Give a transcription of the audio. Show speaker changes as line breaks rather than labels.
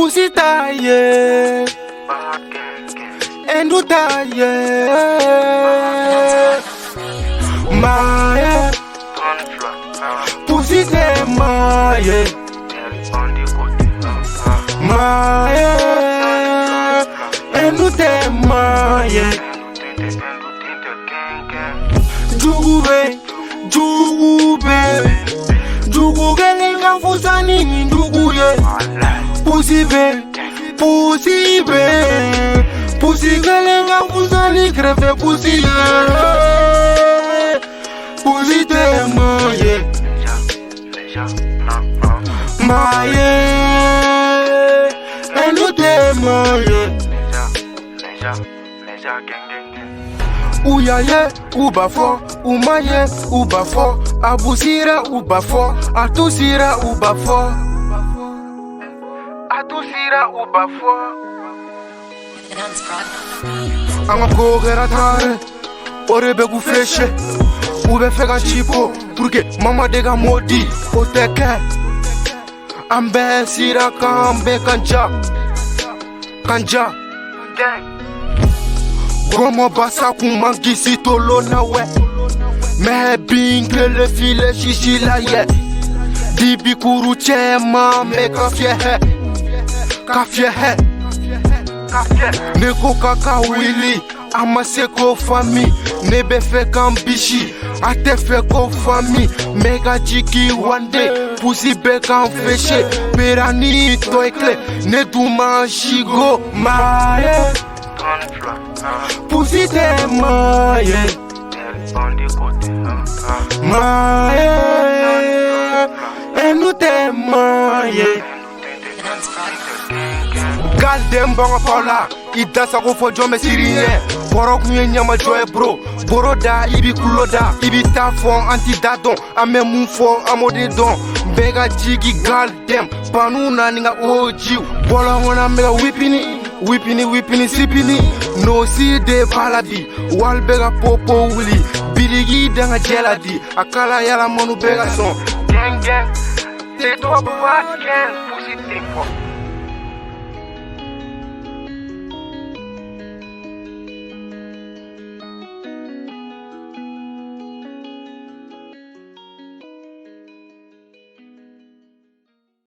Pussy taille, endo taille, maye, pussy te maye, maye, endo te maye. Jugube, gelenga fusani nduguye. Pussy gelenga fusani crepe pussy. Pussy te maye, maye, endo te maye. Ouyaye, ou bafo, ou maye, ou bafo, abusira ou bafo, atusira ou bafo, atusira ou bafo. Anga gera tare, orebe gu fleche, ube fega chipo, porque mama dega modi, oteke, ambe sira kambe kanja, Gomo basa kumangi si tolo na we. Me bingle le file shishi la ye. Dibi kuru chema me kafye he. Neko kaka wili ama seko fami. Nebe fe kambishi ate fe ko fami. Mega jiki one day pussy be kan feche. Perani toikle ne duma shigo maye. Pussy te maye, maye, endo te maye. Galdem bonga paula, idasa ko fo jome sirine. Boro kunye nyama joy bro, boro da ibi kuloda, ibi tafon anti dadon, ame mufo amode don. Bega jigi galdem, panuna ninga ojiu. Bolo ngona mega whippini sipini. No si de baladi, wal bega popo wuli. Biligi danga jeladi, akala yala monu bega son. Gang, te to bad gang, pussy thing for.